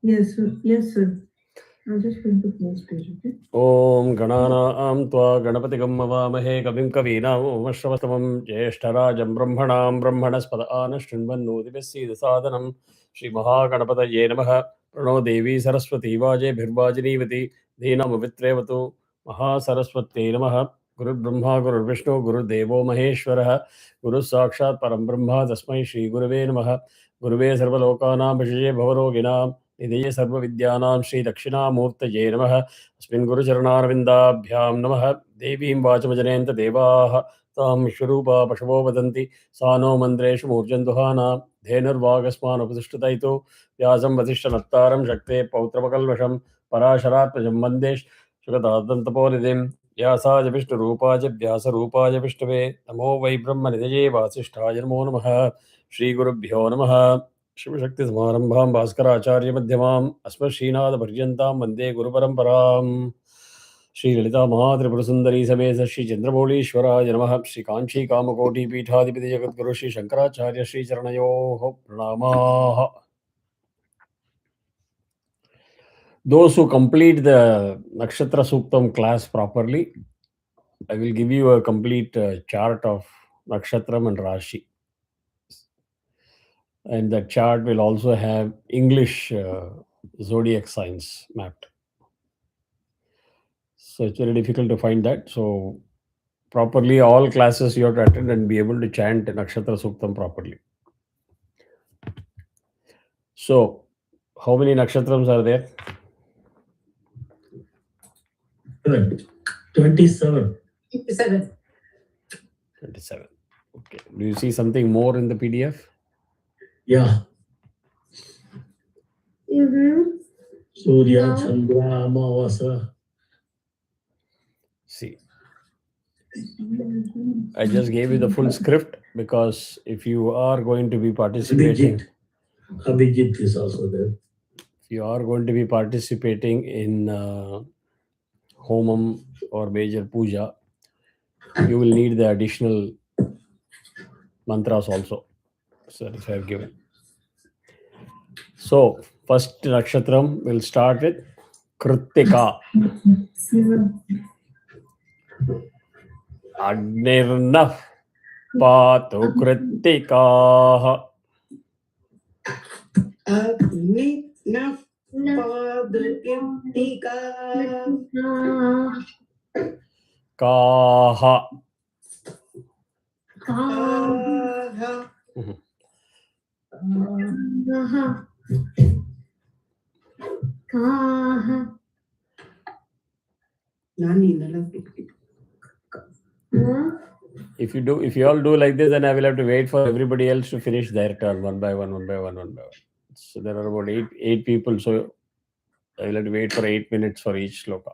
Yes, sir. Yes, sir. I'm just going to close page, okay? Om Ganana Tva Ganapatigam Mavamahe Kavim Kavinam Jyeshtarajam Brahmanam Brahmanaspada Anashrinvannu Divasi Sadanam Shri Mahaganapataye Namaha Prano Devi Saraswati Vaje Bhirbhajanivati Dhinam Vitrevatu Mahasaraswati Namaha Guru Brahma Guru Vishnu Guru Devo Maheshwaraha Guru Sakshat Param Brahma Tasmai Shri Guruve Namaha Guruve Sarvalokanam Vijaya Bhavaroginam Nideye Sarva Vidyanam Shri Dakshinamurtaye Namaha अस्मिन् गुरुचरणारविन्दाभ्यां नमः देवीं वाचमजनेन्त देवाः तां विश्वरूपा पशवो वदन्ति सा no मन्त्रेषु मूर्जन्धुहाना धेनुर्वागस्मानुपतिष्ठितैतो व्यासं वसिष्ठनत्तारं शक्ते पौत्रपकल्वषं पराशरात्मजं वन्दे सुगतादन्तपोनिधिं व्यासाय विष्णुरूपाय व्यासरूपाय विष्णवे नमो वै ब्रह्मनिधये वासिष्ठाय नमो नमः श्रीगुरुभ्यो नमः शिवशक्तिसमारम्भां भास्कराचार्यमध्यमाम् अस्मश्रीनाथपर्यन्तां वन्दे गुरुपरम्पराम् श्रीललिता महात्रिपुरसुन्दरी समेत श्रीचन्द्रमौळीश्वराय नमः श्रीकाञ्चीकामकोटिपीठाधिपति जगद्गुरु श्रीशङ्कराचार्य श्रीचरणयोः प्रणामाः. Those who complete the Nakshatra Suktam class properly, I will give you a complete chart of Nakshatram and Rashi. And that chart will also have English zodiac signs mapped. So it's very difficult to find that. So properly, all classes you have to attend and be able to chant Nakshatra Suktam properly. So, how many nakshatrams are there? 27. 27. 27. Okay. Do you see something more in the PDF? Yeah. Mm-hmm. Surya, Chandra, Amavasa. See. I just gave you the full script because if you are going to be participating, Abhijit is also there. if you are going to be participating in Homam or major puja, you will need the additional mantras also. So that I have given. So first nakshatram will start with Kritika. Agnirnah Patu Kritikaha. Agnirnah Patu Kritikaha. Kaha. Kaha. Kaha. If you all do like this, then I will have to wait for everybody else to finish their turn one by one. So there are about eight people. So I will have to wait for 8 minutes for each sloka.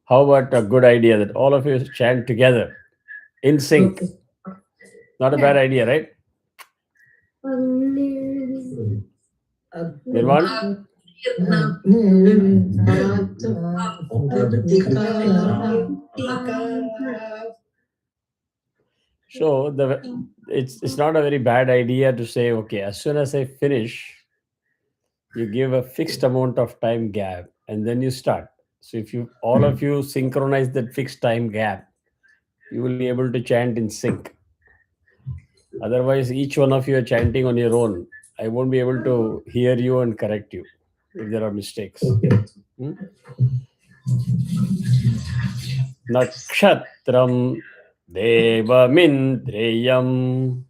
How about a good idea that all of you chant together in sync? Not a bad idea, right? Nirvan? So it's not a very bad idea to say, okay, as soon as I finish, you give a fixed amount of time gap and then you start. So if you all of you synchronize that fixed time gap, you will be able to chant in sync. Otherwise, each one of you are chanting on your own. I won't be able to hear you and correct you if there are mistakes. Nakshatram Devamindriyam.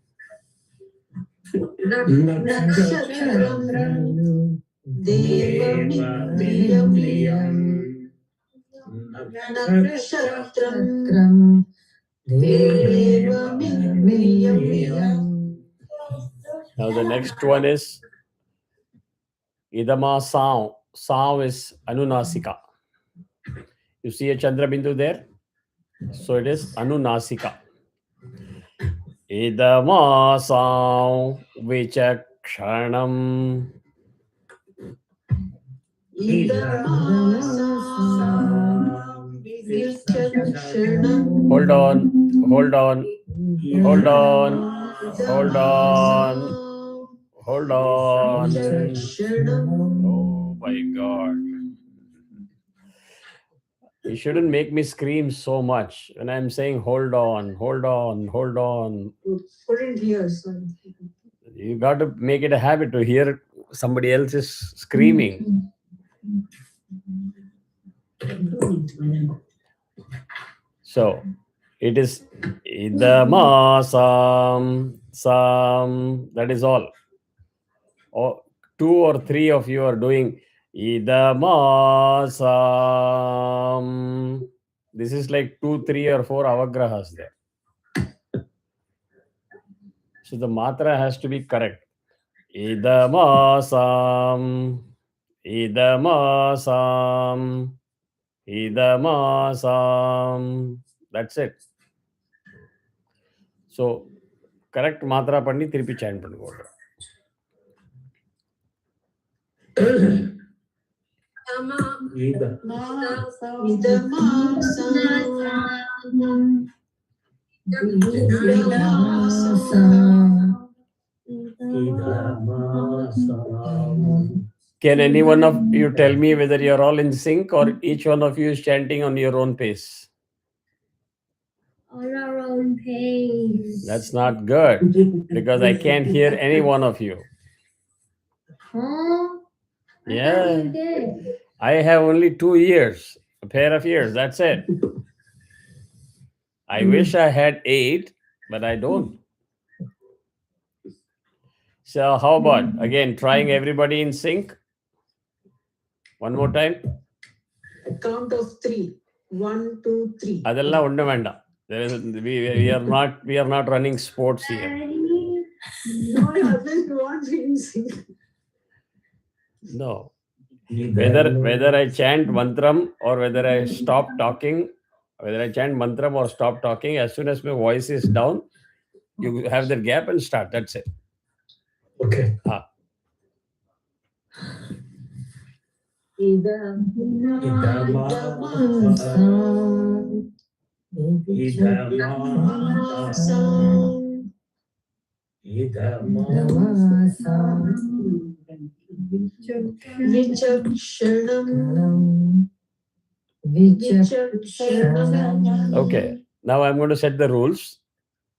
Nakshatram Devamindriyam. Nakshatram Devamindriyam. Now the next one is Idama Sav. Sav is Anunasika. You see a Chandra Bindu there? So it is Anunasika. Idama Sav Vichakshanam. Hold on. Hold on. Vichakshanam. Oh my God. You shouldn't make me scream so much when I'm saying hold on, hold on, hold on. Couldn't hear, sorry. You got to make it a habit to hear somebody else is screaming. So it is idamasam sam. That is all. Or two or three of you are doing idamasam. This is like 2, 3 or 4 avagrahas there. So the matra has to be correct. Idamasam, idamasam, idamasam. That's it. So correct matra பண்ணி திருப்பி chant பண்ணுங்க. Can any one of you tell me whether you're all in sync or each one of you is chanting on your own pace? On our own pace. That's not good because I can't hear any one of you. Huh? Yeah. I have only 2 ears, a pair of ears. That's it. I wish I had 8, but I don't. So how about again trying everybody in sync? One more time. Count of 3. 1, 2, 3. அதெல்லாம் ஒண்ணு வேண்டாம். There is we are not running sports here. No, others want to sing. No. Whether I chant mantram or whether I stop talking, whether I chant mantram or stop talking, as soon as my voice is down, you have that gap and start. That's it. Okay. Okay. Now I'm going to set the rules.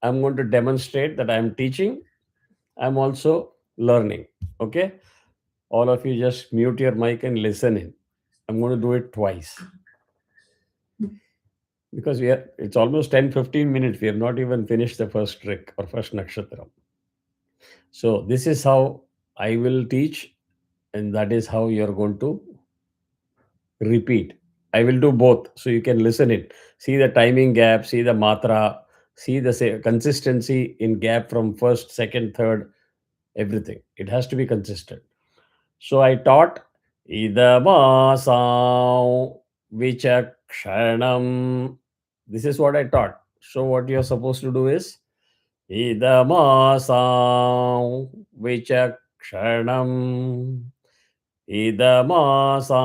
I'm going to demonstrate that I'm teaching. I'm also learning. Okay. All of you just mute your mic and listen in. I'm going to do it twice. Because it's almost 10-15 minutes. We have not even finished the first trick or first nakshatra. So this is how I will teach, and that is how you're going to repeat. I will do both, so you can listen it. See the timing gap, see the matra, see the consistency in gap from first, second, third, everything. It has to be consistent. So I taught idamasau vichakshanam. This is what I taught. So what you're supposed to do is idamasau vichakshanam. Idamasau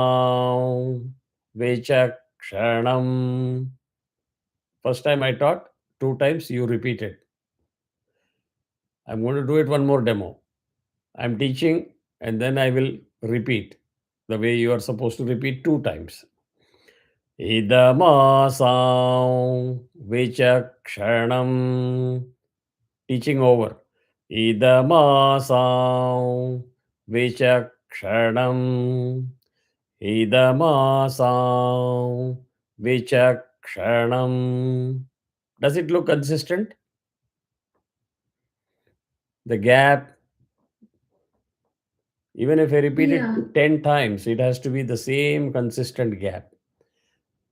vichakshanam. First time I taught, 2 times you repeated. I'm going to do it one more demo. I'm teaching and then I will repeat the way you are supposed to repeat 2 times. Idamasau vichakshanam. Teaching over. Idamasau vichakshanam. Idamasau vichakshanam. Does it look consistent? The gap, even if I repeat it 10 times, it has to be the same consistent gap.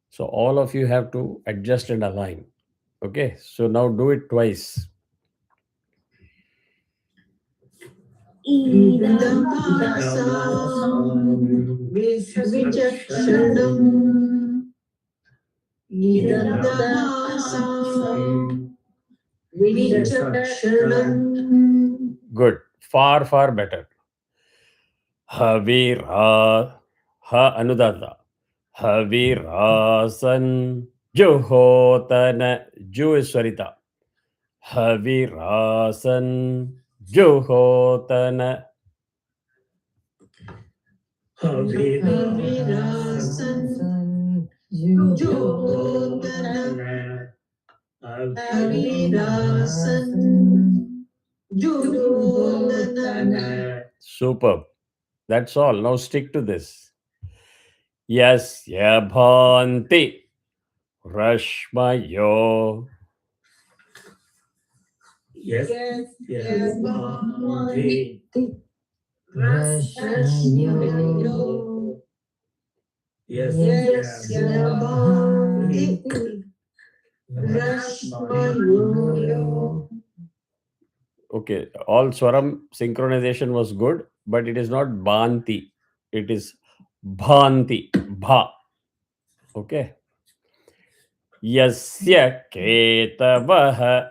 So all of you have to adjust and align. Okay, so now do it twice. Good. Far, far better. Havira. Ha Anudata. Havirasan Juhotana Ju is Swarita. Havirasan Juhotana. Avirasan Judodana Avirasan Judodana. Superb. That's all. Now stick to this. Yasya bhanti rashmayo. Yes. Yes. Bhavati Rashmayo. Yes. Yasya Bhavati Rashmayo. Okay, all swaram synchronization was good, but it is not bhanti. It is bhanti. Bha. Okay. Yasya ketavaha.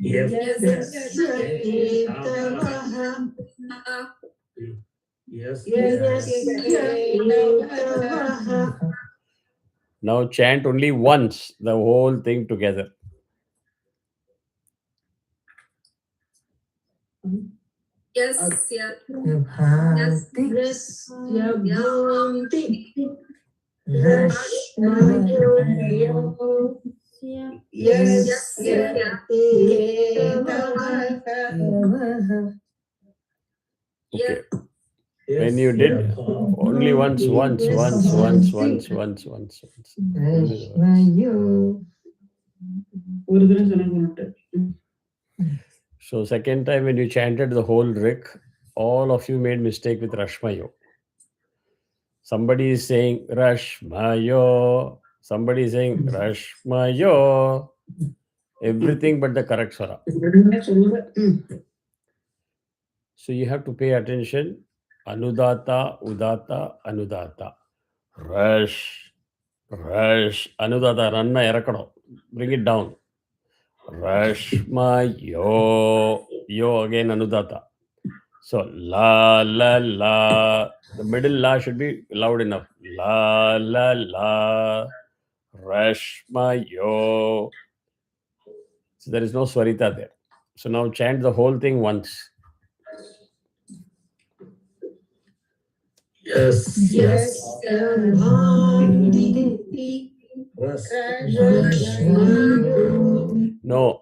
Yes. Yasya Ketavaha. Yes. Yasya Ketavaha. Now chant only once the whole thing together. Yasya Bhanti Rashmayo. Yasya Ketavaha. Okay. When you did only once. Only the once. Rashmayo. So second time when you chanted the whole Rik, all of you made mistake with Rashmayo. Somebody is saying Rashmayo. Somebody is saying Rashmayo. Everything but the correct swara. So you have to pay attention. Anudata, Udata, Anudata. Rush, Anudata, Ranna Erakado. Bring it down. Rashmayo. Yo again Anudata. So la la la. The middle la should be loud enough. La la la. Rashmayo. So there is no swarita there. So now chant the whole thing once. Yes. Yasya Bhanti Rashmayo. No.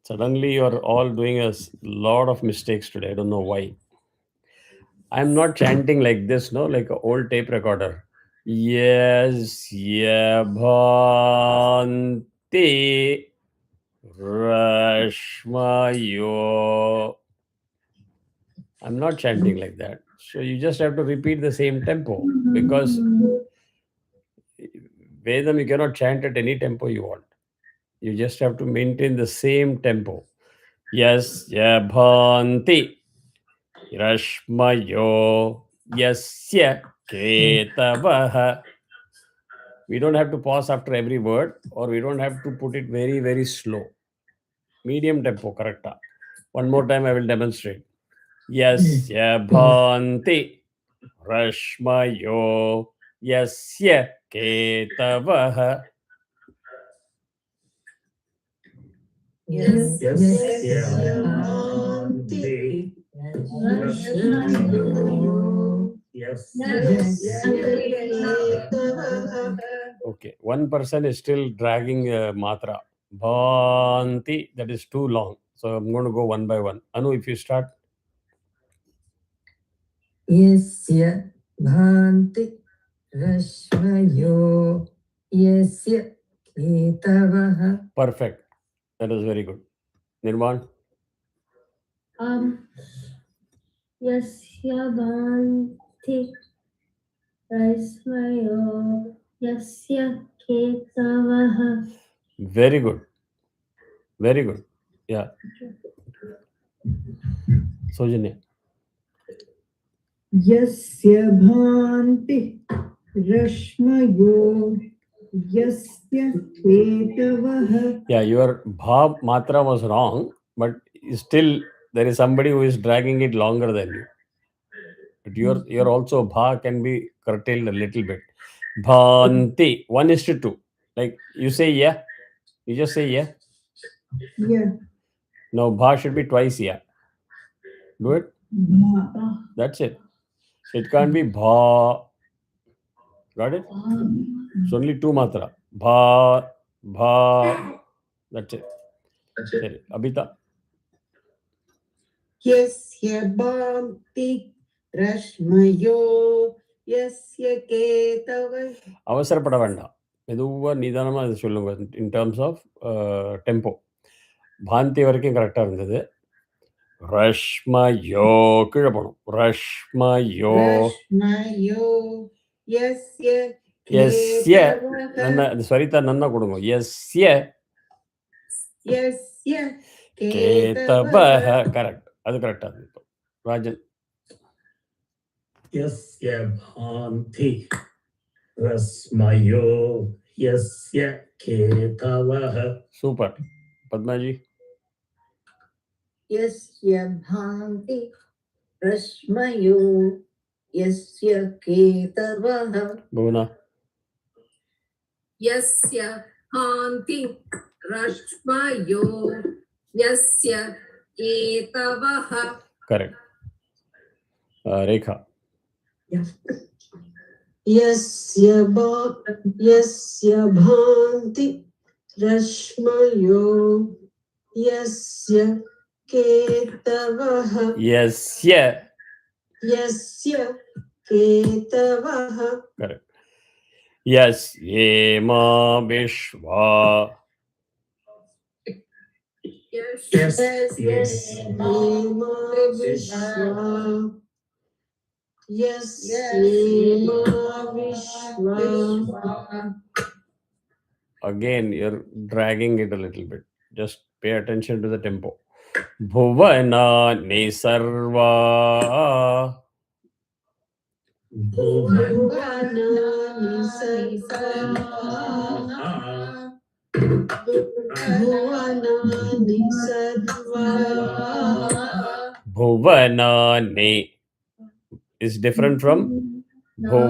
Suddenly you are all doing a lot of mistakes today. I don't know why. I'm not chanting like this, no, like an old tape recorder. Yes, yeah, bhanti rashmayo. I'm not chanting like that. So you just have to repeat the same tempo because Vedam you cannot chant at any tempo you want. You just have to maintain the same tempo. Yes, yeah, bhanti rashmayo. Yasya ketavaha. We don't have to pause after every word, or we don't have to put it very, very slow. Medium tempo, correct? One more time, I will demonstrate. Yasya bhanti rashmayo. Yasya ketavaha. Yasya Bhanti Rashmayo. Yasya Ketavaha. Okay, one person is still dragging matra. Bhanti, that is too long. So I'm going to go one by one. Anu, if you start. Yasya Bhanti Rashmayo. Yasya Ketavaha. Perfect. That was very good. Nirman. Yasya Bhanti Rashmayo Yasya Ketavaha. Very good. Very good. Yeah. Sojanya. Yasya Bhanti Rashmayo. Yasya Ketavaha. Yeah, your bha matra was wrong, but still there is somebody who is dragging it longer than you. But your also bha can be curtailed a little bit. Bhanti 1:2. Like you say yeah, you just say yeah. Yeah. No, bha should be twice yeah. Do it. Bha. That's it. So it can't be bha. Got it? It's only two matra. Bha, bha. That's it. Sorry. Abhita. Yasya bhanti rashmayo yasya ketava. அவசரப்பட வேண்டாம். மெதுவாக நிதானமாக அதை சொல்லுங்க. In terms of tempo. பாந்தி வரைக்கும் கரெக்டாக இருந்தது. ரஷ்மயோ கீழே போகணும். ரஷ்மயோ Rashmayo yasya எஸ்ய ketavaha. நன்னா அது ஸ்வரிதா நன்னா கொடுங்க. எஸ்ய Yasya கேதவஹ ketavaha. கரெக்ட். அது கரெக்டாக இருந்தது. இப்போ ராஜன். यस्य भान्ति रश्मयो यस्य केतवः சூப்பர். பத்மாஜி. यस्य भान्ति रश्मयो यस्य केतवः புவனா. यस्य हान्ति रश्मयो यस्य एतवः கரெக்ட். ரேகா. यस्य भान्ति रश्मयो यस्य केतवः எஸ்ய यस्य केतवः करेक्ट. यस येमा विश्वा येमा विश्वा यस्येमा विश्वा again you're dragging it a little bit. Just pay attention to the tempo. Bhuvana nisarva भुवनानि सर्वा भुवनानि सर्वा bhuvanani is different from bhuv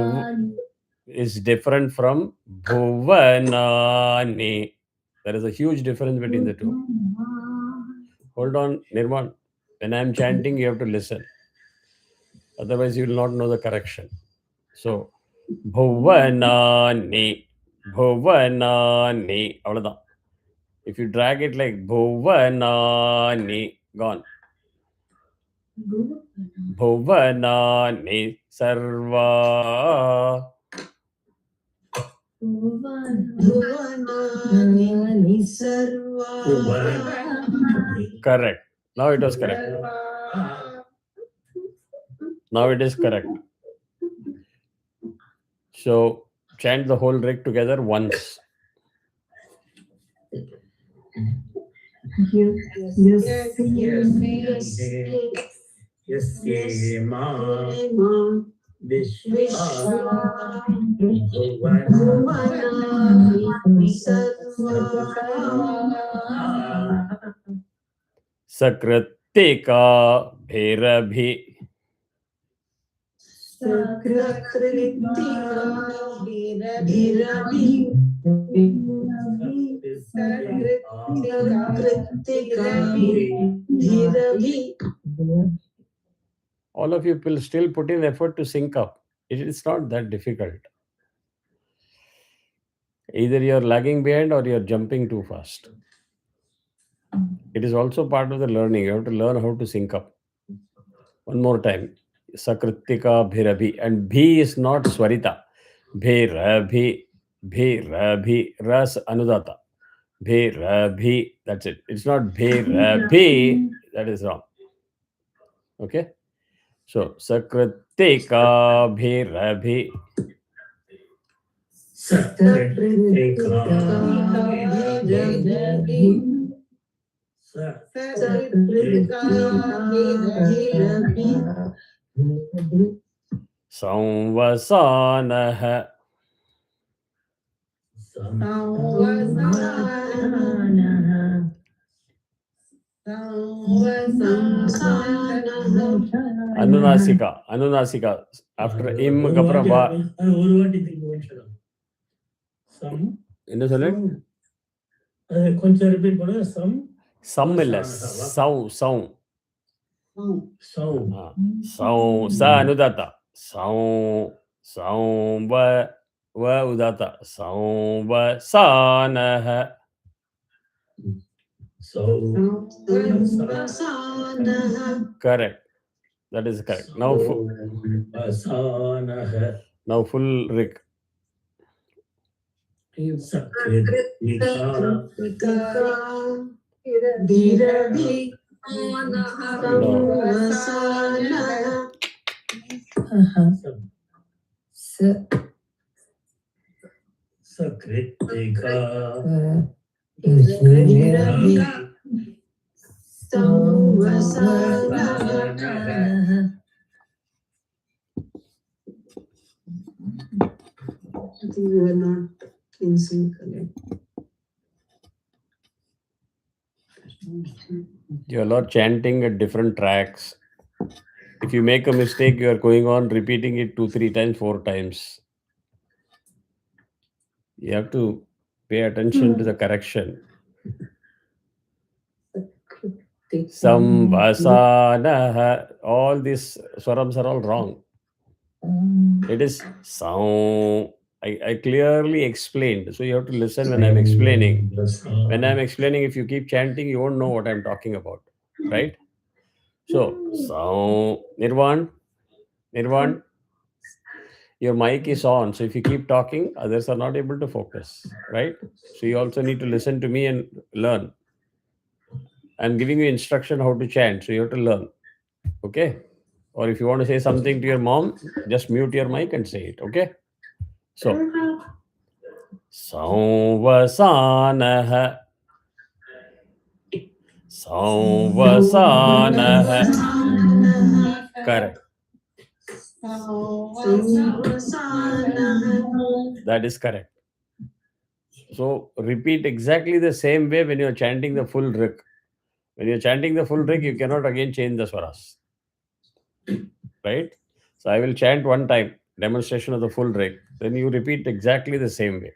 is different from bhuvanani. There is a huge difference between the two. Hold on, Nirman. When I am chanting, you have to listen. Otherwise, you will not know the correction. So, bhuvanani, bhuvanani. Avladhan. If you drag it like bhuvanani, gone. Bhuvanani sarva. भुवनानि सर्वा Correct. Now it was correct. Now it is correct. So chant the whole rig together once. यस्येमा विश्वा भुवनानि सर्वा Sakritika bhairabi. All of you will still put in effort to sync up. It is not that difficult. Either you're lagging behind or you're jumping too fast. It is also part of the learning. You have to learn how to sync up. One more time. Sakritika bhairabi. And bhi is not swarita. Bhairabi. Bhairabi. Ras anudata. Bhairabi. That's it. It's not bhairabi. That is wrong. Okay? So, Sakritika bhairabi. Samvasanaha. Anunasika. After im kapra va. ஒரு வாட்டி திரும்பவும் சொல்லணும். Some என்ன சொன்னேன்? கொஞ்சம் repeat பண்ண. Some இல்ல, சௌ சௌ சௌ சௌ ச அனுதாத்தா. சௌ சௌ வ உதாத்தா. சௌ வ சானஹ. Correct. That is correct. Now full Rik. Sakritika I think we were not in sync again. You are not chanting at different tracks. If you make a mistake, you are going on repeating it 2, 3 times, 4 times. You have to pay attention to the correction. Samvasanaha. All these swarams are all wrong. It is sound. I clearly explained. So you have to listen when I'm explaining. When I'm explaining, if you keep chanting, you won't know what I'm talking about. Right? So, sound. Nirvan. Your mic is on. So if you keep talking, others are not able to focus. Right? So you also need to listen to me and learn. I'm giving you instruction how to chant. So you have to learn. Okay? Or if you want to say something to your mom, just mute your mic and say it. Okay? So, Sauvasanaha. Sauvasanaha. Correct. That is correct. So, repeat exactly the same way when you're chanting the full Rik. When you're chanting the full Rik, you cannot again change the swaras. Right? So, I will chant one time, demonstration of the full Rik. Then you repeat exactly the same way.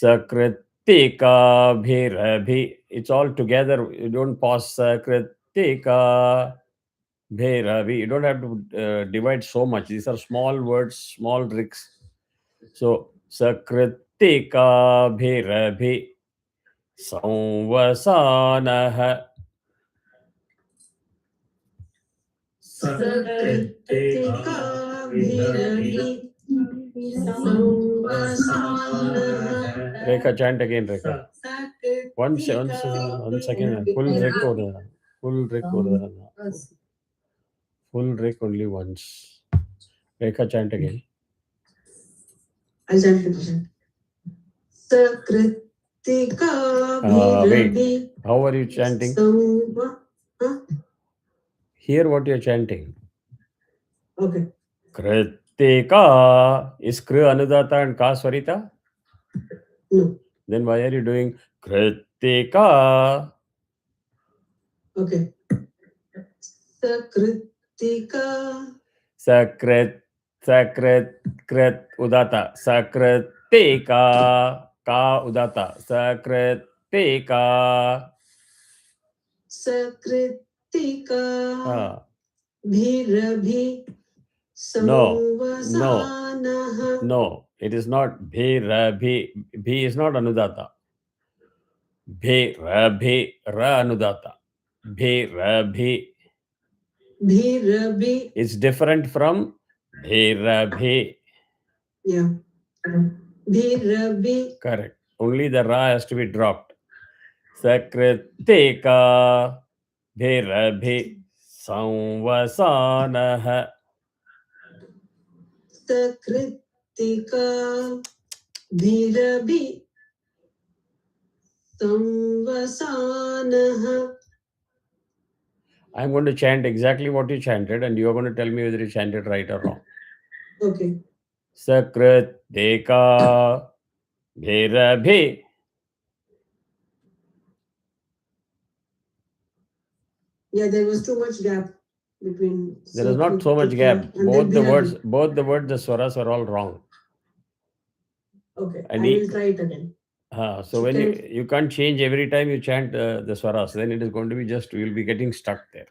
Sakritika bhirabhi. It's all together. You don't pause. Sakritika bhirabhi. You don't have to divide so much. These are small words, small Riks. So, Sakritika bhirabhi. Samvasanaha. Sakritika bhirabhi samvasanaha. Rekha, chant again, Rekha. One second. Full Rik order. Full Rik order. Full Rik only once. Rekha, chant again. I'll chant again. Sakritika bhirabhi. How are you chanting? Hear what you're chanting. Okay. Kritika. Is Kri Anudata and Ka Swarita? No. Then why are you doing Kritika? Okay. Sakritika. Sakrit Udata. Sakritika. Ka Udata. Sakritika. Sakritika bhirabhi samvasanaha. No, it is not bhirabhi. Bhi is not Anudata. Bhirabhi. Ra Anudata. Bhirabhi. Bhirabhi. It's different from bhirabhi. Yeah. Bhirabhi. Correct. Only the Ra has to be dropped. Sakritika bhirabhi samvasanaha. Sakritika bhirabhi samvasanaha. I'm going to chant exactly what you chanted and you are going to tell me whether you chanted right or wrong. Okay. Sakritika bhirabhi Yeah, there was too much gap between. There is not so much gap. and Both then the words, the swaras are all wrong. Okay, And I will try it again. So when you can't change every time you chant the swaras, then it is going to be just, you will be getting stuck there.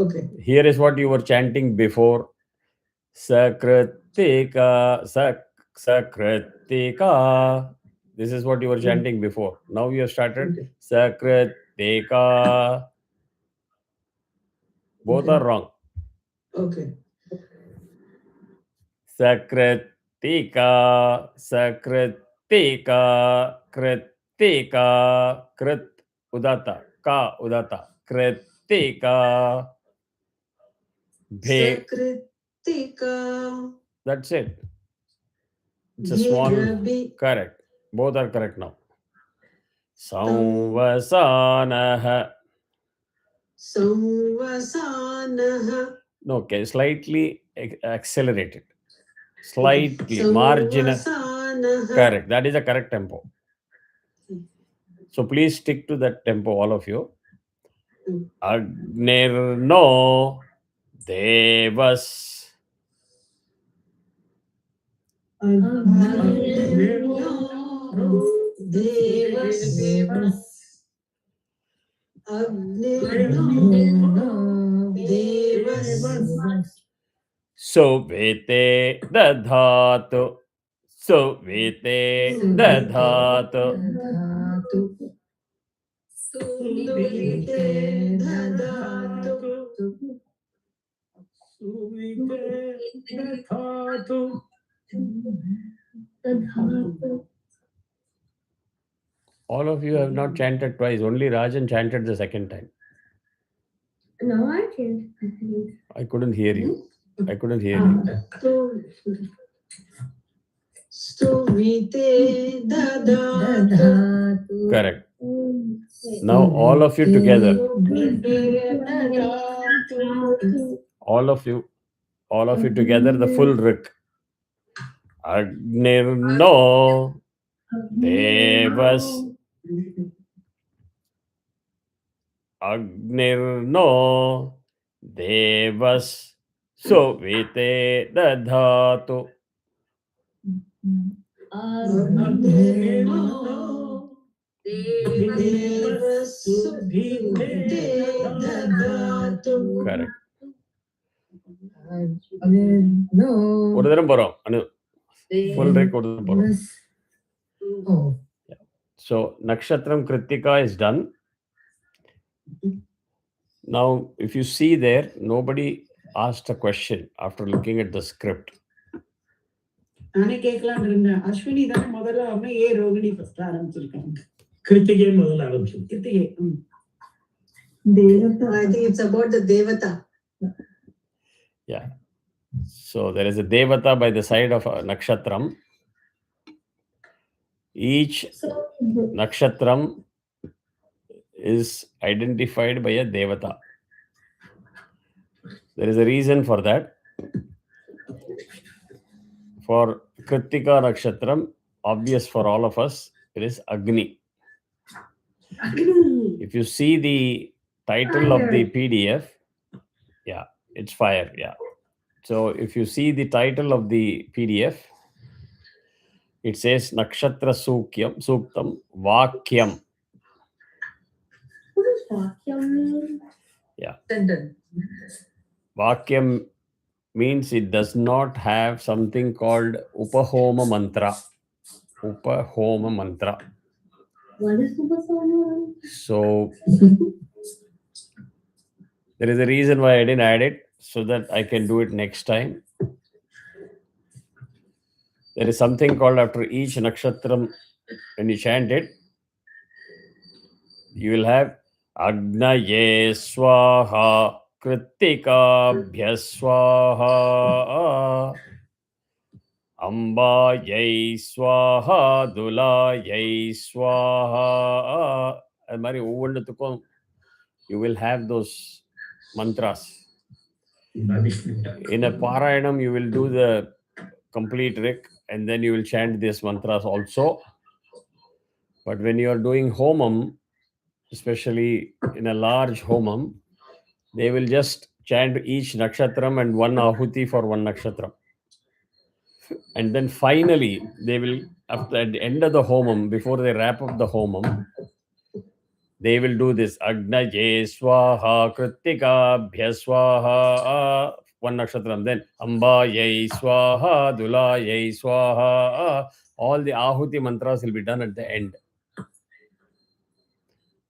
Okay. Here is what you were chanting before. Sakritika, sakritika. This is what you were chanting before. Now you have started sakritika. Both are wrong. Okay. Sakritika, sakritika, kritika, krit, udata, ka, udata, kritika, bhe. Sakritika. That's it. It's a small. Correct. Both are correct now. Samvasanaha. Samvasanaha. No, okay, slightly accelerated. Slightly, marginal. Correct. That is the correct tempo. So please stick to that tempo, all of you. Agnirno Devas. Devas. Devas. Suvite dadhatu. Suvite dadhatu. Suvite dadhatu. All of you have not chanted twice. Only Rajan chanted the second time. No, I can't. I couldn't hear you. I couldn't hear you. Suvite dadhatu. Correct. Now all of you together. All of you together, the full rik. Agnirno Devas. Agnirno Devas. Suvite dadhatu. Correct. ஒரு தரம் போறோம் அனு full rik ஒரு தரம் போறோம். So Nakshatram Kritika is done. Now if you see there, nobody asked a question after looking at the script. நானே கேட்கலாம்னு இருந்தேன். அஸ்வினி தானே முதல்ல வரணும், ஏ ரோகிணி ஃபர்ஸ்ட் ஆரம்பிச்சிருக்காங்க. கிருத்திகை முதல்ல ஆரம்பிச்சு. Krittika. Devata. I think it's about the Devata. Yeah. So there is a Devata by the side of a Nakshatram. Each Nakshatram is identified by a Devata. There is a reason for that. For Kritika Nakshatram, obvious for all of us, it is Agni. If you see the title of the PDF, yeah, it's fire. Yeah. So if you see the title of the PDF, it says Nakshatra Suktam Vakyam. What does Vakyam mean? Yeah. Sentence. Vakyam means it does not have something called Upahoma Mantra. Upahoma Mantra. What is Upasana? So there is a reason why I didn't add it, so that I can do it next time. There is something called after each nakshatram, when you chant it, you will have Agnaye Swaha, Kritika Bhyaswaha, Ambaye Swaha, Dulaye Swaha. And Mari Uvandatukam, you will have those mantras. In a Parayanam, you will do the complete rik and then you will chant these mantras also. But when you are doing homam, especially in a large homam, They will just chant each nakshatram and one ahuti for one nakshatram. And then finally, they will, after at the end of the homam, before they wrap up the homam, they will do this Agnaye Swaha Kritika Bhyaswaha one nakshatram. Then Amba Yai Swaha Dula Yai Swaha. All the ahuti mantras will be done at the end.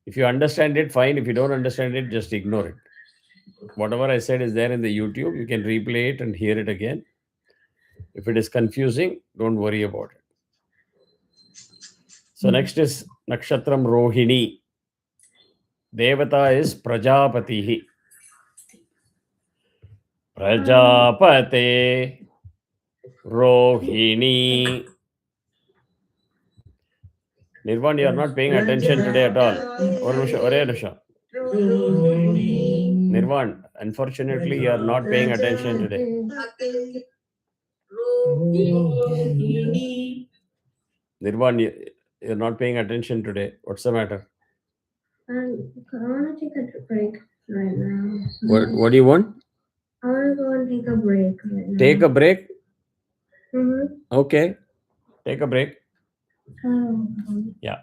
If you understand it, fine. If you don't understand it, just ignore it. Whatever I said is there in the YouTube. You can replay it and hear it again. If it is confusing, don't worry about it. So next is Nakshatram Rohini. Devata is Prajapati. Prajapate Rohini. Nirvan, you are not paying attention today at all. Nirvan, unfortunately, you are not paying attention today. Nirvan, you're not paying attention today. What's the matter? I want to take a break right now. What do you want? I want to go and take a break right now. Take a break? Mm-hmm. Okay. Take a break. Yeah.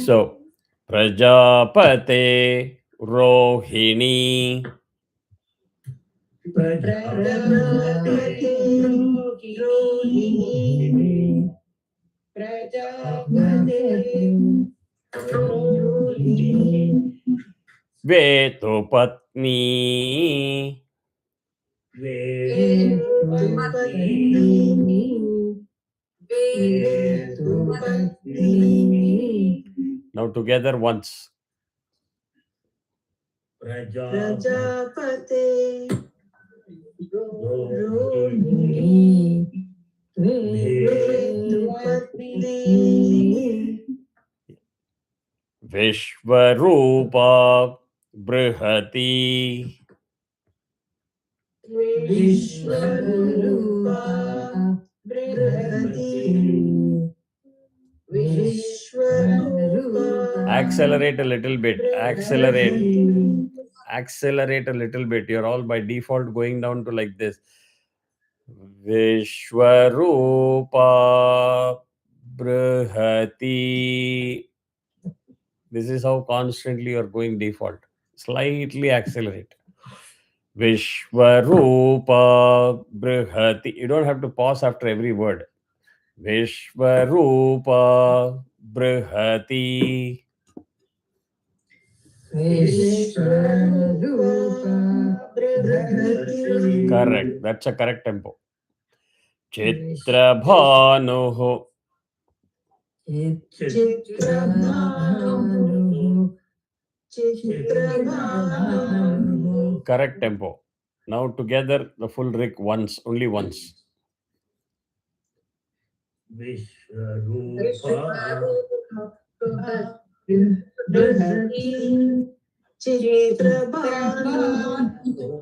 So, Prajapate Rohini. Prajapate Rohini. Prajapate Rohini. Vetupatni. Now together once. Prajapate Rohini Vetupatni Vishvarupa Brihati. Vishwarupa Brihati Vishwarupa. Accelerate a little bit. Accelerate a little bit. You're all by default going down to like this. Vishwarupa Brihati. This is how constantly you're going default. Slightly accelerate. Vishwarupa Brihati. You don't have to pause after every word. Vishwarupa Brihati. Vishwarupa Brihati. Correct. That's a correct tempo. Chitrabhanuhu. Chitrabhanuhu Chitrabhanuhu. Correct tempo. Now together the full rik once, only once. Brihati Chitrabhanuhu.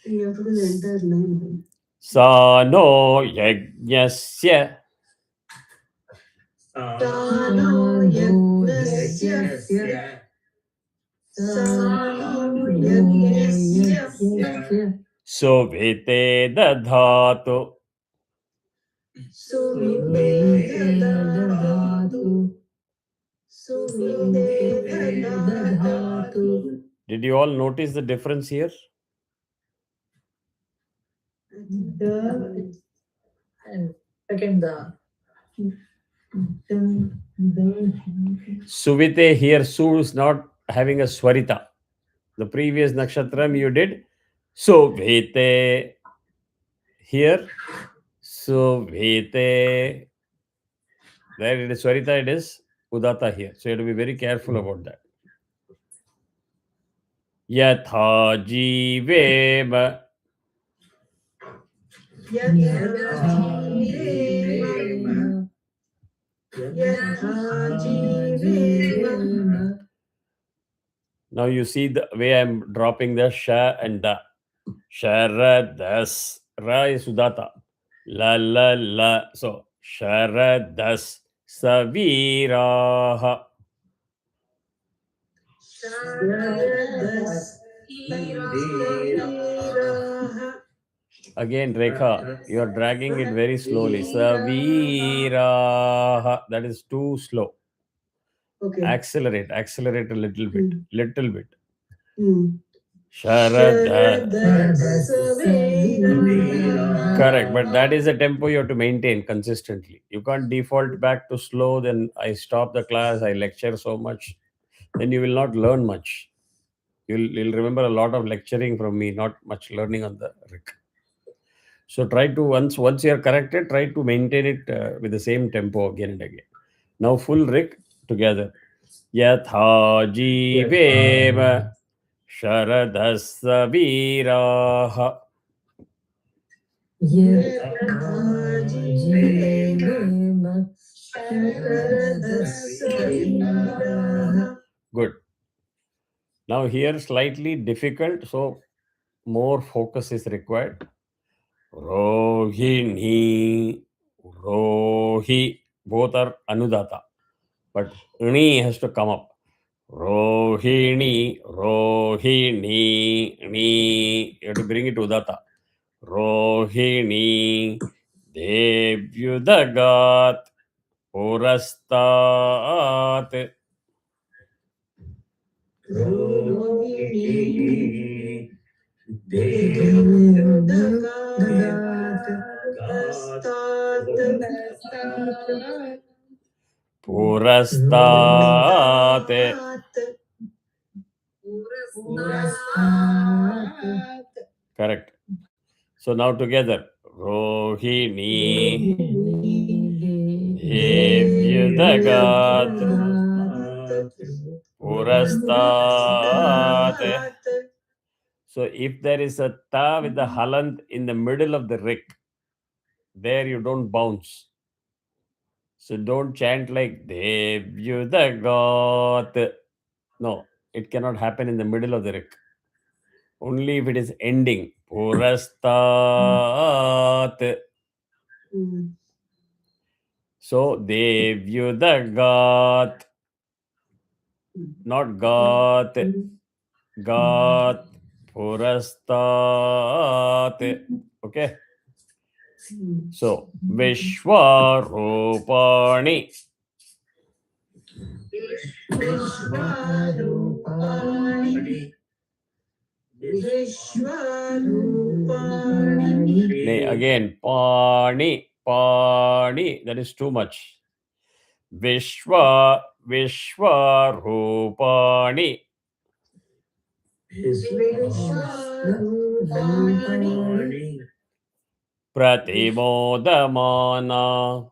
You have to do the entire line. Sano yajnasya. Sano yagnasya Sano yagnasya Suvite dadhatu. Suvite dadhatu Suvite dadhatu. Did you all notice the difference here? The second Suvite here, Su is not having a swarita. The previous nakshatram you did Suvite. Here Suvite. There it is swarita, it is udata here. So you have to be very careful about that. Yatha jivema. Yatha jivema. Now you see the way I'm dropping the sha and da. Sharadas. Ra is udata. La la la. So Sharadas Saviraha. Again, Rekha, you are dragging it very slowly. Saviraha. That is too slow. Okay. Accelerate a little bit. Little bit. Hmm. Sharada. Sharadasaviraha. Correct, but that is a tempo you have to maintain consistently. You can't default back to slow, then I stop the class, I lecture so much, then you will not learn much. You'll remember a lot of lecturing from me, not much learning on the Rick. So try to once you are corrected, try to maintain it with the same tempo again and again. Now full Rick together. Yatha jiveva sharadasya viraha. Good. Now here slightly difficult, so more focus is required. Rohini, Rohi, both are Anudata, but Ni has to come up. Rohini, Rohini, Ni. You have to bring it to Udata. Rohini, Devyudagat, Purastat. Rohini Purastat. Correct. So now together. Rohini, Devyudagat, Purastat. So if there is a ta with the halant in the middle of the rik, there you don't bounce. So don't chant like Devyudagat. No, it cannot happen in the middle of the rik. Only if it is ending. Purastat. So Devyudagat. Not gat. Gat. Purastat. Okay. So Vishwarupani. Again, Pani, Pani. That is too much. Vishwarupani. Pratimodamana.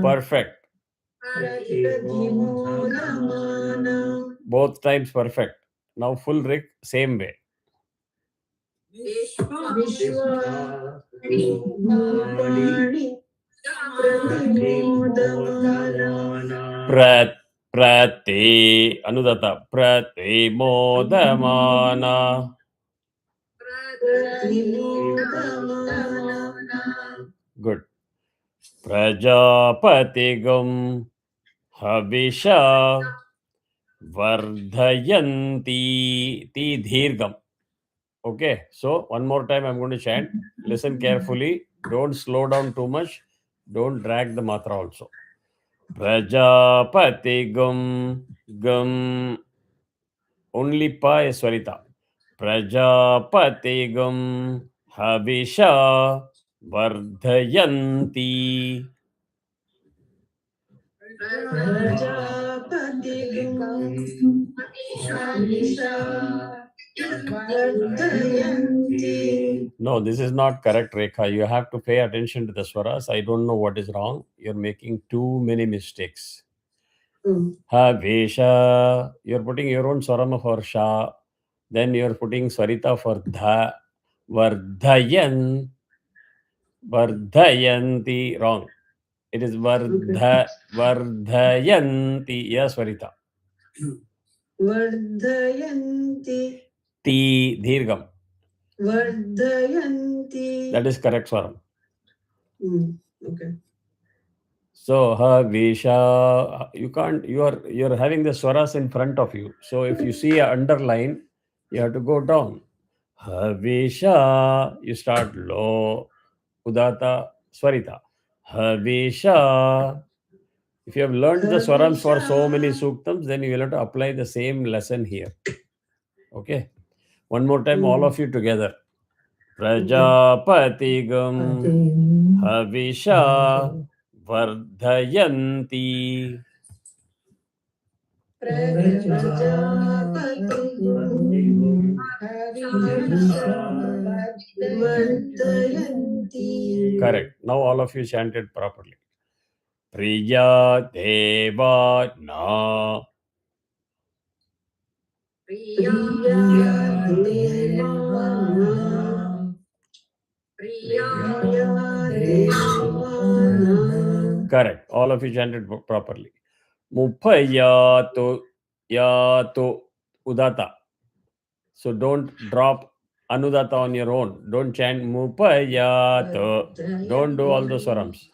Perfect. Both times perfect. Now full rik, same way. Prati Anudata Pratimodamana. Good. Prajapatigam Havisha Vardhayanti Ti Dhirgam. Okay, so one more time I'm going to chant. Listen carefully. Don't slow down too much. Don't drag the matra also. Prajapatigam Gam. Only pa is Swarita. Prajapatigam Havisha Vardhayanti. No, this is not correct, Rekha. You have to pay attention to the swaras. I don't know what is wrong. You're making too many mistakes. Havisha. You're putting your own swarama for sha. Then you're putting swarita for dha. Vardhayan. Vardhayanti. Wrong. It is Vardhayanti. Yes, Swarita. Vardhayanti. Ti Dhirgam. Vardhayanti. That is correct, Swaram. Okay. So Havisha, you can't. You're having the swaras in front of you. So if you see a underline, you have to go down. Havisha, you start low. Udata, Swarita. Havisha. If you have learned the swarams for so many suktams, then you will have to apply the same lesson here. Okay. One more time, all of you together. Prajapatigam Havisha Vardhayanti. Correct. Now all of you chanted properly. Priya Deva Na. Priya Correct. All of you chanted properly. Mupayato Yato Udata. So don't drop Anudata on your own. Don't chant Mupayato. Don't do all the swarams.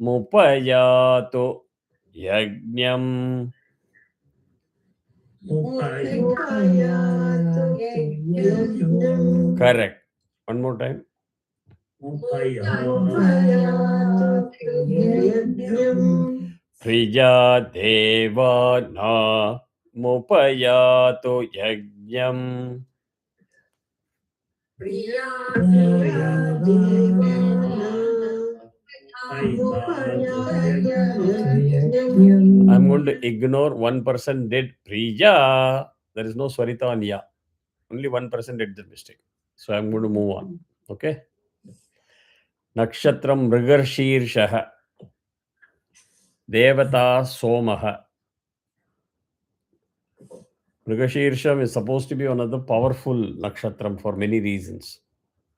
Mupayato Yajnam. Correct. One more time. Prija Deva Na Mupayato Yajnam. I'm going to ignore one person did Prija. There is no Swarita on Ya. Only one person did the mistake. So I'm going to move on. Okay. Nakshatram Mrigarshirshaha. Devata Somaha. Mrigashirsha is supposed to be one of the powerful nakshatram for many reasons.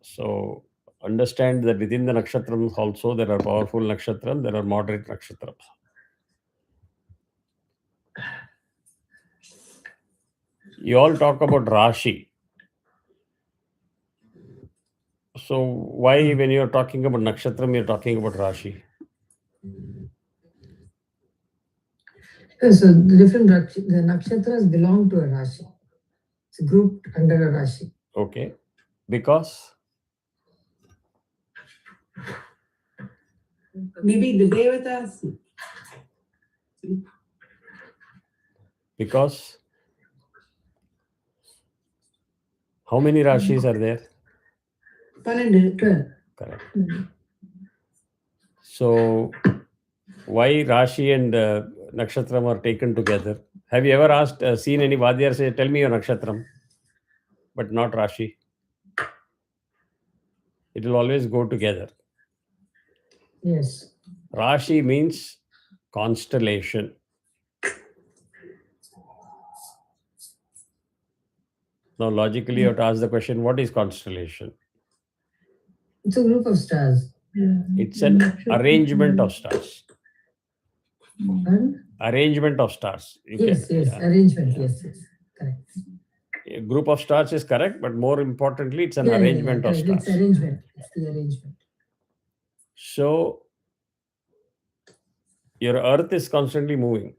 So understand that within the nakshatrams also there are powerful nakshatrams, there are moderate nakshatrams. You all talk about Rashi. So why when you're talking about nakshatram, you're talking about Rashi? So the nakshatras belong to a Rashi. It's grouped under a Rashi. Okay. Because? Maybe the devatas. Because? How many Rashis are there? 12. Correct. So why Rashi and Nakshatram are taken together? Have you ever seen any Vadyar say, tell me your Nakshatram, but not Rashi? It will always go together. Yes. Rashi means constellation. Now, logically, you have to ask the question, what is constellation? It's a group of stars. It's an arrangement of stars. And Arrangement of stars. yes, arrangement. Yes, correct. A group of stars is correct, but more importantly, it's an arrangement of stars. It's arrangement. It's the arrangement. So, your earth is constantly moving.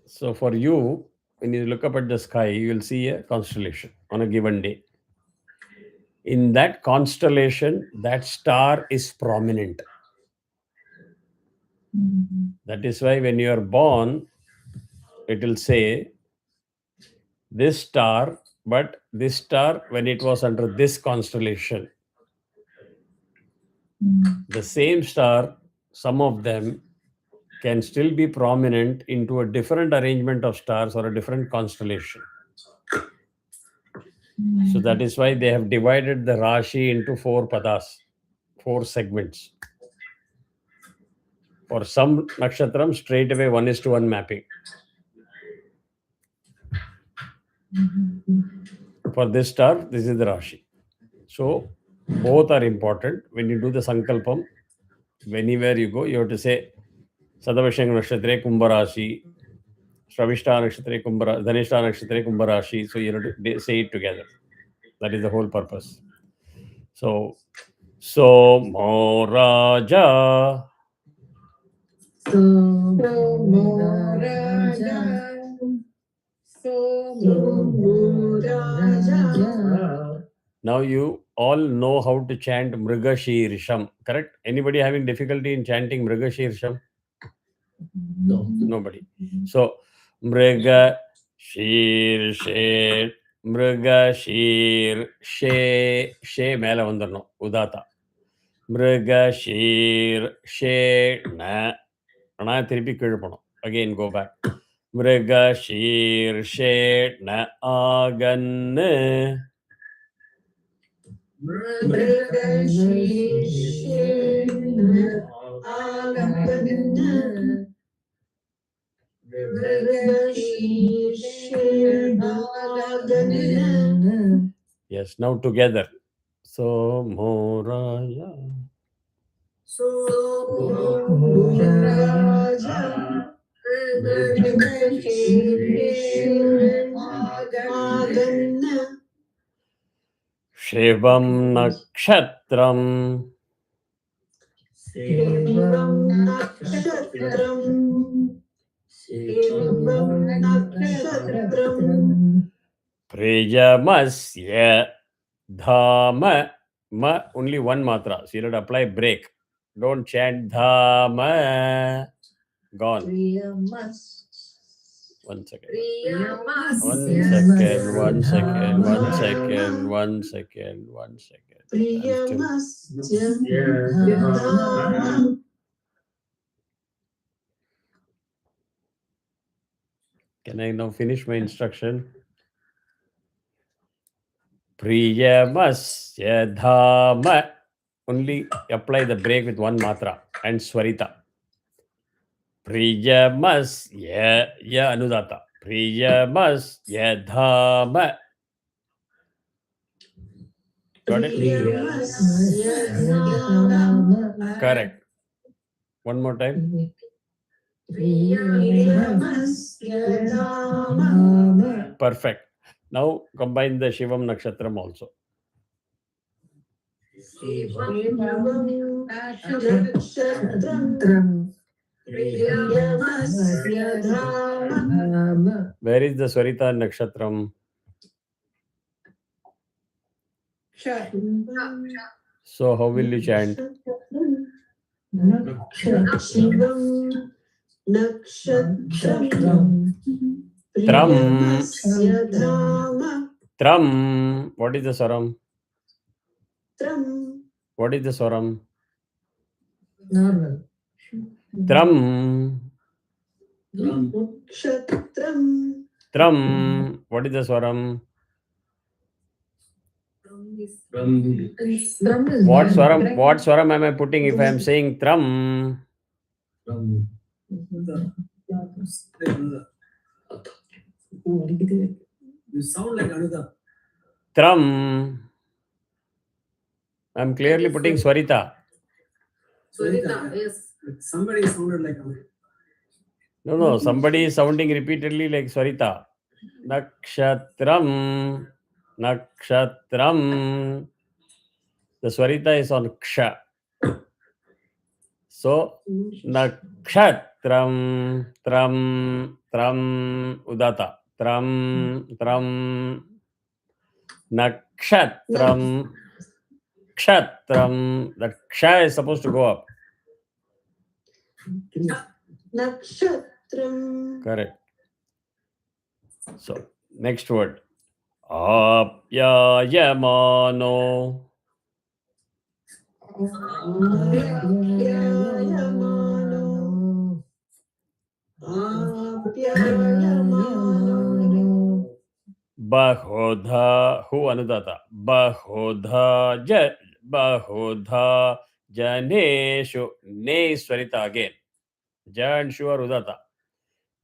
So, for you, when you look up at the sky, you will see a constellation on a given day. In that constellation, that star is prominent. That is why when you are born, it will say this star, but this star when it was under this constellation. The same star, some of them can still be prominent into a different arrangement of stars or a different constellation. So that is why they have divided the Rashi into 4 padas, 4 segments. For some nakshatram, straight away 1:1 mapping. For this star, this is the Rashi. So both are important. When you do the Sankalpam, anywhere you go, you have to say Sadavashang Nakshatre Kumbharashi, Shravishta Nakshatre Kumbharashi, Dhanishta Nakshatre Kumbharashi. So you have to say it together. That is the whole purpose. So Mo Raja Somo Raja. Somo Raja. Now you all know how to chant Mrigashirsham, correct? Anybody having difficulty in chanting Mrigashirsham? No. Nobody. So Mriga Shir She Mriga Shir She She மேல வந்துடணும் உதாத்தா Mriga Shir She Na ஆனா திருப்பி கீழே போகணும் again go back Mriga Shir She Na Agan Yes, now together. So Moraya. So Shivam Nakshatram. Shivam Nakshatram. Shivam Nakshatram. Priyamasya Dhama. Ma only one matra. So you have to apply break. Don't chant Dhama. Gone. One second. One second. I'm still- Can I now finish my instruction? Priyamasya Dhama. Only apply the break with one matra and Swarita. Priyamasya Ya Anudata. Priyamasya Dhama. Got it? Correct. One more time. Perfect. Now combine the Shivam Nakshatram also. Where is the Swarita Nakshatram? So how will you chant? Tram. Tram. What is the Swaram? What is the Swaram? Normal. Tram. Tram. What is the Swaram? What Swaram? What Swaram am I putting if I am saying Tram? You sound like Anuda. Tram. I'm clearly putting Swarita. Swarita, yes. Somebody sounded like Anuda. No. Somebody is sounding repeatedly like Swarita. Nakshatram. Nakshatram. The Swarita is on Ksha. So, Nakshatram. Tram. Udata. Tram. Nakshatram. Kshatram. That Ksha is supposed to go up. Nakshatram. Correct. So, next word. Apyayamano. Bahodha. Who Anudata? Bahodha Janeshu. Ne Swarita again. Jan Shu or Udata.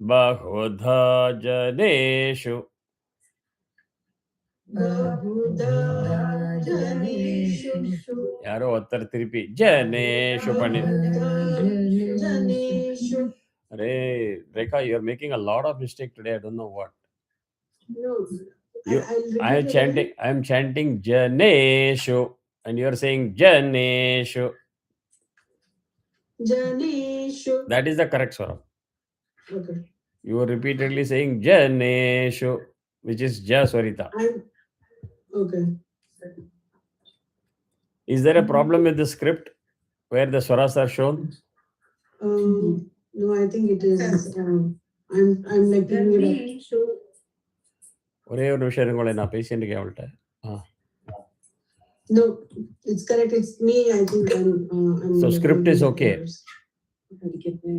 Bahodha Janeshu. ಯಾರೋ ಒತ್ತರ ತಿರುಪಿ ಜನೇಶು ಪಂಡಿ Arey, Rekha, you're making a lot of mistake today. I don't know what. I am chanting Janeshu and you're saying Janeshu. Janeshu. Janeshu. That is the correct swaram. Okay. You are repeatedly saying Janeshu, which is Ja Swarita. Okay. Is there a problem with the script where the swaras are shown? No, I think it is. I'm like thinking it up. ஒரே ஒரு நிமிஷம் இருங்களே நான் பேசிட்டு இருக்கேன் அவள்கிட்ட. No, it's correct. It's me. I think I'm So script is okay.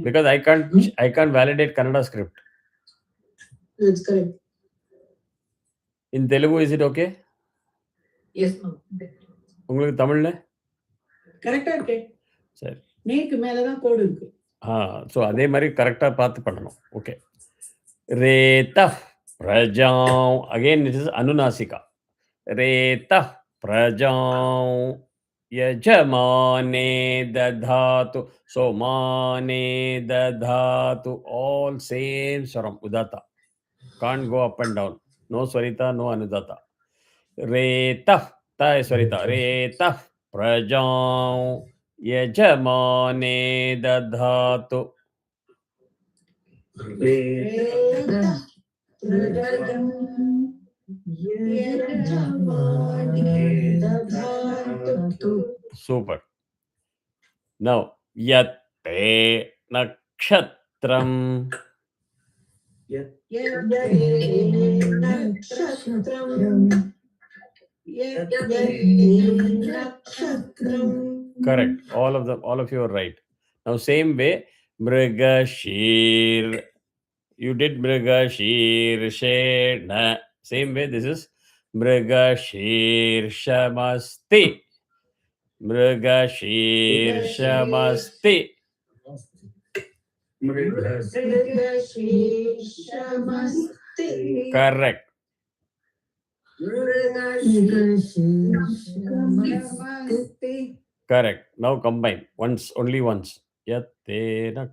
Because I can't validate Kannada script. That's correct. In Telugu, is it okay? Yes, ma'am. உங்களுக்கு தமிழ்ல? கரெக்டா இருக்கு. சரி. நேக்கு மேல தான் கோடு இருக்கு. ஸோ அதே மாதிரி கரெக்டாக பார்த்து பண்ணணும். ஓகே. ரேத பிரஜாம், அகெயின் இட் இஸ் அனுநாசிகா. ரேத பிரஜாம் यजमाने दधातु. So mane dadhatu, all same swaram, udata. Can't go up and down. No swarita, no anudata. Reta, ta is swarita. Reta prajam yajamane dadhatu. Super. Now, yatte nakshatram. Correct. All of you are right. Now, same way, mrigashir. You did mrigashir shena. Same way, this is mrigashir shamasti. Mrigashir shamasti. Correct. Correct. Now combine. Only once. Yatte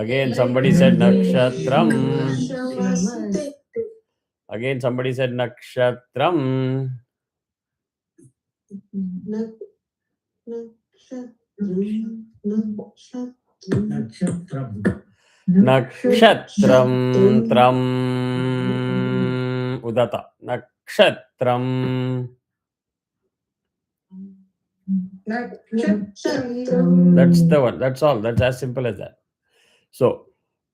Again, somebody said nakshatram. Again, somebody said nakshatram. Nakshatram tram udata. Nakshatram. That's the one. That's all. That's as simple as that. So,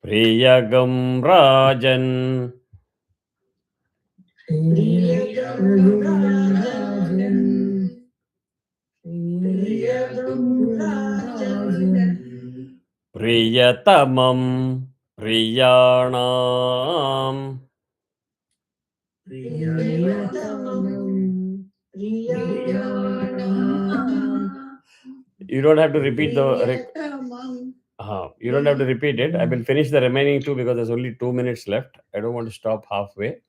Priyagam Rajan. Priyatamam Priyanam. You don't have to repeat you don't have to repeat it. I will finish the remaining two because there's only 2 minutes left. I don't want to stop halfway.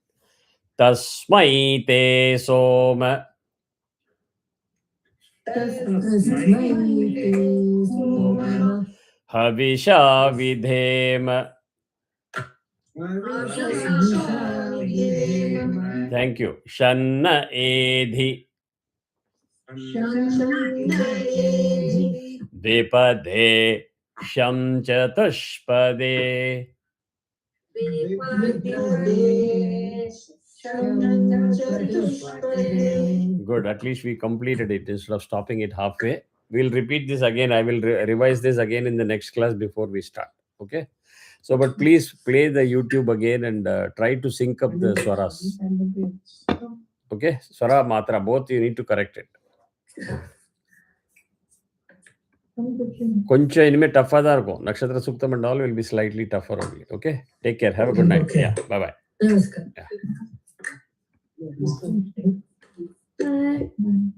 Tasmai te soma. Havisha vidhema. Thank you. Shanna edhi. Dvipade sham chatushpade. Good. At least we completed it instead of stopping it halfway. We'll repeat this again. I will revise this again in the next class before we start. Okay. So, but please play the YouTube again and try to sync up the swaras. Okay. Swara, matra, both you need to correct it. Koncha inme tougher da irukkum. Nakshatra Suktam and all will be slightly tougher only. Okay. Take care. Have a good night. Okay. Yeah. Bye bye. Namaskar. Yeah. Bye.